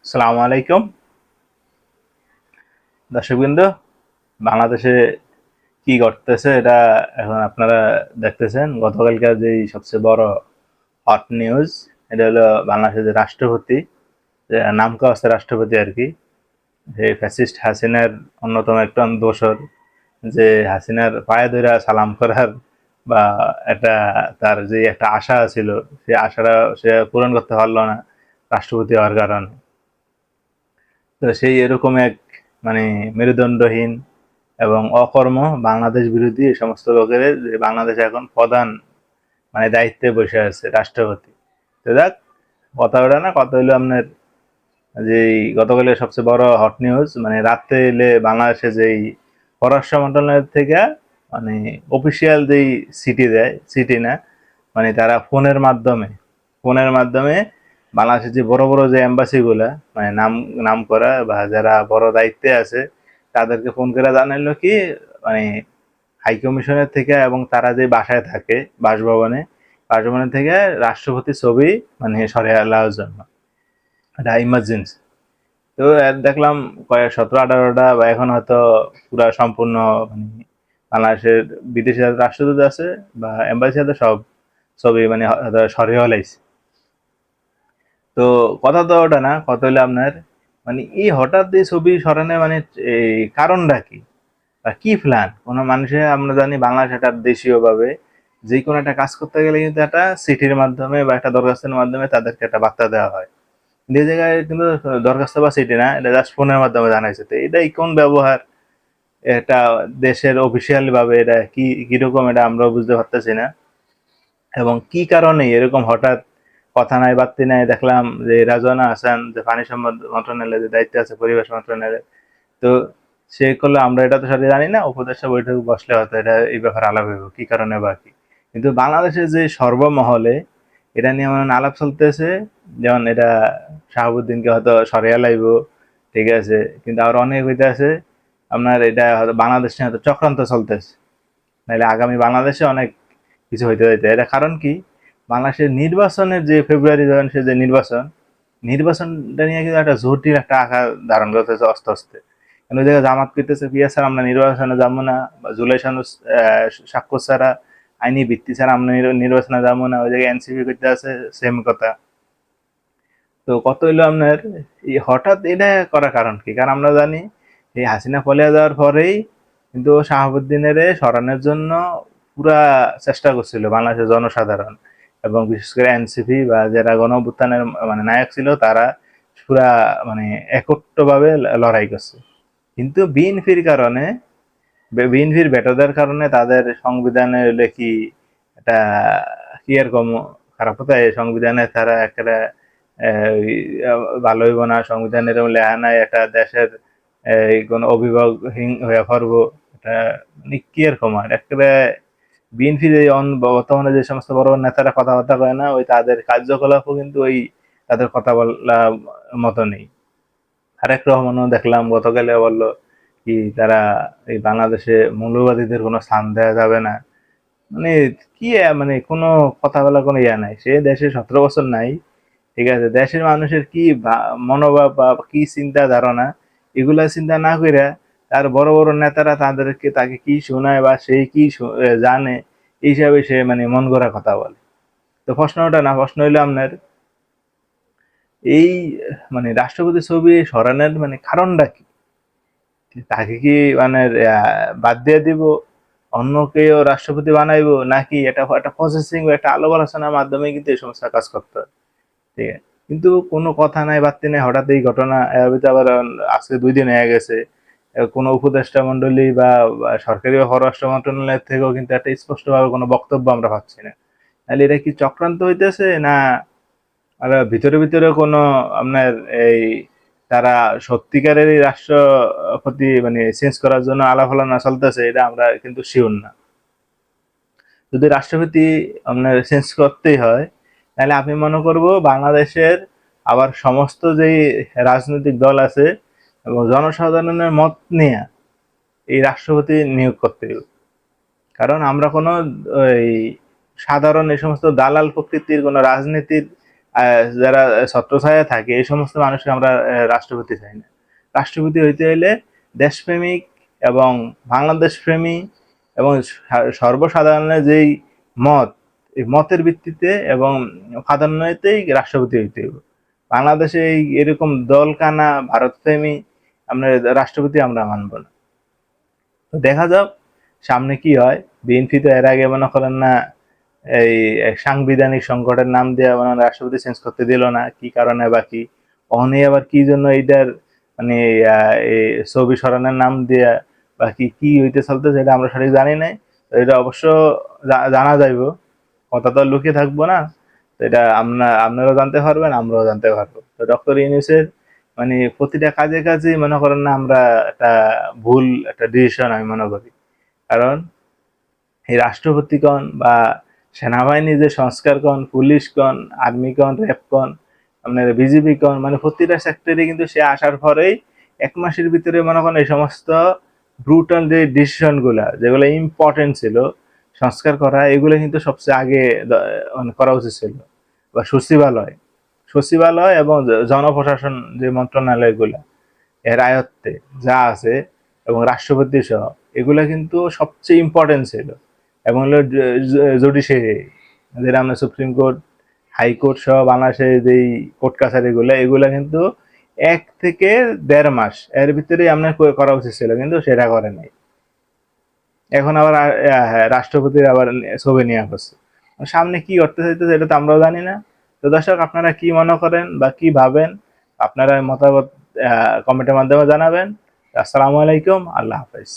আসসালামু আলাইকুম দর্শকবৃন্দ। বাংলাদেশে কি ঘটতেছে এটা এখন আপনারা দেখতেছেন। গতকালকার যেই সবচেয়ে বড় হট নিউজ, এটা হলো বাংলাদেশের যে রাষ্ট্রপতি, যে নাম করা আছে রাষ্ট্রপতি আর কি, সেই ফ্যাসিস্ট হাসিনার অন্যতম একজন দোসর, যে হাসিনার পায়ে ধরে সালাম করার বা একটা তার যে একটা আশা ছিল, সেই আশাটা সে পূরণ করতে পারলো না রাষ্ট্রপতি হওয়ার কারণে। তো সেই এরকম এক মানে মেরুদণ্ডহীন এবং অকর্ম বাংলাদেশ বিরোধী এই সমস্ত লোকের যে বাংলাদেশে এখন প্রধান দায়িত্বে বসে আছে রাষ্ট্রপতি। তো যাক, কথা ওটা না, কথা হইলো আপনার যে গতকালের সবচেয়ে বড় হট নিউজ, রাত্রে এলে বাংলাদেশে যেই পররাষ্ট্র মন্ত্রণালয় থেকে অফিসিয়াল যেই সিটি দেয়, সিটি না, তারা ফোনের মাধ্যমে বাংলাদেশের যে বড় বড় যে এম্বাসি গুলা, নাম নাম করা বা যারা বড় দায়িত্বে আছে, তাদেরকে ফোন করে জানাইলো কি, মানে হাই কমিশনের থেকে এবং তারা যে বাসায় থাকে, বাসভবনে থেকে রাষ্ট্রপতি ছবি সরিয়ে নেওয়ার জন্য, এটা ইমার্জেন্সি। তো দেখলাম কয়েক 17-18টা বা এখন হয়তো পুরা সম্পূর্ণ মানে বাংলাদেশের বিদেশি যারা রাষ্ট্রদূত আছে বা এম্বাসি আছে, সব ছবি হয়তো সরিয়ে লাইছে। তো কথা তো ওটা না, কথা হইলো আপনার এই হঠাৎ এই ছবি সরানো এই কারণটা কি বা কি প্ল্যান কোনো মানুষের। আমরা জানি বাংলাদেশ একটা দেশীয় ভাবে যে কোনো একটা কাজ করতে গেলে কিন্তু একটা চিঠির মাধ্যমে বা একটা দরখাস্তের মাধ্যমে তাদেরকে একটা বার্তা দেওয়া হয়। যে জায়গায় কিন্তু দরখাস্ত বা চিঠি না, এটা জাস্ট ফোনের মাধ্যমে জানাইছে। তো এটাই কোন ব্যবহার, এটা দেশের অফিসিয়াল ভাবে এটা কি কিরকম, এটা আমরাও বুঝতে পারতেছি না। এবং কি কারণে এরকম হঠাৎ কথা নাই বার্তা নাই, দেখলাম যে রাজওয়ানা হাসান, যে পানি সম্পদ মন্ত্রণালয়ের যে দায়িত্বে আছে, পরিবেশ মন্ত্রণালয়ের, তো সে করলো, আমরা এটা তো সাথে জানি না, উপদেষ্টা বৈঠক বসলে হয়তো এটা এই ব্যাপারে আলাপ হইব কি কারণে বা কি। কিন্তু বাংলাদেশের যে সর্বমহলে এটা নিয়ে এমন আলাপ চলতেছে, যেমন এটা শাহাবুদ্দিনকে হয়তো সরিয়া লাইব, ঠিক আছে, কিন্তু আর অনেক হইতে আছে আপনার এটা হয়তো বাংলাদেশ নিয়ে হয়তো চক্রান্ত চলতেছে, নাহলে আগামী বাংলাদেশে অনেক কিছু হইতে যাইতে। এটা কারণ কি, বাংলাদেশের নির্বাচনের যে ফেব্রুয়ারি সে যে নির্বাচনটা নিয়ে কিন্তু একটা জটিল একটা আকার ধারণ করতেছে আস্তে আস্তে। ওই জায়গায় জামাত করতেছে পিয়া স্যার আমরা নির্বাচনে যাবো না, বা জুলাই সনদ স্বাক্ষর ছাড়া, আইনি ভিত্তি ছাড়া আমরা নির্বাচনে যাবো না। ওই জায়গায় এনসিপি করতে আছে সেম কথা। তো কত হইলো আপনার এই হঠাৎ এটা করার কারণ কি? কারণ আমরা জানি এই হাসিনা পলাইয়া যাওয়ার পরেই কিন্তু শাহাবুদ্দিনের সরানোর জন্য পুরা চেষ্টা করছিল বাংলাদেশের জনসাধারণ, এবং বিশেষ করে এনসিপি বা যারা গণ অভ্যুত্থানের নায়ক ছিল, তারা পুরা একত্রভাবে লড়াই করছে। কিন্তু বিএনপির ভেটোদের কারণে তাদের সংবিধানে কি এটা কি এরকম খারাপ কথা, এই সংবিধানে তারা একটা ভালো হইব না, সংবিধানের লেখা নাই একটা দেশের কোন অভিভাবকহীন হয়ে পড়বো, এটা কি এরকম আর একেবারে। বিএনপির এই বর্তমানে যে সমস্ত বড় বড় নেতারা কথাবার্তা কয় না, ওই তাদের কার্যকলাপও কিন্তু ওই তাদের কথা বলা মতো নেই। আরেক রহমানও দেখলাম গতকালে বলল কি, তারা এই বাংলাদেশে মৌলবাদীদের কোনো স্থান দেওয়া যাবে না। মানে কি কোনো কথা বলার কোনো ইয়া নাই। সে দেশে 17 বছর নাই, ঠিক আছে, দেশের মানুষের কি মনোভাব বা কি চিন্তা ধারণা, এগুলা চিন্তা না কইরা তার বড় বড় নেতারা তাকে কি শোনায় বা সে কি জানে, এই হিসাবে সে মন গড়া কথা বলে। তো প্রশ্ন ওটা না, প্রশ্ন হইলো আপনার এই রাষ্ট্রপতি ছবি সরানোর কারণটা কি? তাকে কি বাদ দিয়ে দিব, অন্য কেউ রাষ্ট্রপতি বানাইবো, নাকি এটা একটা প্রসেসিং বা একটা আলাপ আলোচনার মাধ্যমে কিন্তু এই সমস্ত কাজ করতে হয়, ঠিক আছে। কিন্তু কোনো কথা নাই বার্তা নাই, হঠাৎ এই ঘটনা। এর ভিতরে আবার আজকে 2 দিন হয়ে গেছে, কোনো উপদেষ্টা মন্ডলী বা সরকারি বা পররাষ্ট্র মন্ত্রণালয়ের থেকেও কিন্তু একটা স্পষ্টভাবে কোনো বক্তব্য আমরা পাচ্ছি না। তাহলে এটা কি চক্রান্ত হইতেছে, না আর ভিতরে ভিতরে কোনো আপনার এই তারা সত্যিকারেরই রাষ্ট্রপতি চেঞ্জ করার জন্য আলাপ আলোচনা চলতেছে, এটা আমরা কিন্তু শিওর না। যদি রাষ্ট্রপতি আপনার চেঞ্জ করতেই হয়, তাহলে আমি মনে করব বাংলাদেশের আবার সমস্ত যেই রাজনৈতিক দল আছে এবং জনসাধারণের মত নিয়ে এই রাষ্ট্রপতি নিয়োগ করতে হবে। কারণ আমরা কোনো ওই সাধারণ এই সমস্ত দালাল প্রকৃতির কোনো রাজনীতির যারা ছত্রছায়া থাকে এই সমস্ত মানুষকে আমরা রাষ্ট্রপতি চাই না। রাষ্ট্রপতি হইতে হইলে দেশপ্রেমিক এবং বাংলাদেশ প্রেমী এবং সর্বসাধারণের যেই মত, এই মতের ভিত্তিতে এবং প্রাধান্যতেই রাষ্ট্রপতি হইতে হবে। বাংলাদেশে এই এরকম দলকানা ভারতপ্রেমী আমরা রাষ্ট্রপতি আমরা মানব না। তো দেখা যাক সামনে কি হয়। বিএনপি তো এর আগে মনে করেন না এই সাংবিধানিক সংকটের নাম দিয়ে মানে রাষ্ট্রপতি চেঞ্জ করতে দিল না, কি কারণে বা কি অহনি আবার কি জন্য এইটার মানে এই ছবি সরানোর নাম দিয়ে বা কি কি হইতে চলতে সেটা আমরা সঠিক জানি নাই। তো এটা অবশ্য জানা যাইব, কথা তো আর লুকিয়ে থাকবো না। তো এটা আপনারাও জানতে পারবেন, আমরাও জানতে পারবো। তো ডক্টর ইউনূসের মানে প্রতিটা কাজে কাজে মনে করেন না আমরা একটা ভুল একটা ডিসিশন আমি মনে করি। কারণ এই রাষ্ট্রপতিগণ বা সেনাবাহিনী যে সংস্কার কন, পুলিশ কন, আর্মি কন, র্যাব কন, আপনার বিজিবি কন, মানে প্রতিটা সেক্টরে কিন্তু সে আসার পরেই ১ মাসের ভিতরে মনে করেন এই সমস্ত ব্রুটাল যে ডিসিশন গুলা যেগুলো ইম্পর্টেন্ট ছিল সংস্কার করা, এগুলো কিন্তু সবচেয়ে আগে মানে করা উচিত ছিল। বা সচিবালয় এবং জনপ্রশাসন যে মন্ত্রণালয়গুলা এর আয়ত্তে যা আছে এবং রাষ্ট্রপতি সহ এগুলা কিন্তু সবচেয়ে ইম্পর্টেন্ট ছিল। এবং হলো জুডিশিয়ারি, যেটা আমরা সুপ্রিম কোর্ট, হাইকোর্ট সহ বাংলাদেশের যেই কোর্ট কাছারিগুলো এগুলা কিন্তু ১ থেকে ১.৫ মাস এর ভিতরেই আপনার করা উচিত ছিল, কিন্তু সেটা করে নাই। এখন আবার হ্যাঁ, রাষ্ট্রপতির আবার ছবি নিয়ে আসছে। সামনে কি করতে চাইতেছে এটা তো আমরাও জানি না। তো দর্শক আপনারা কি মনে করেন বা কি ভাবেন, আপনারা মতামত কমেন্টের মাধ্যমে জানাবেন। আসসালামু আলাইকুম, আল্লাহ হাফেজ।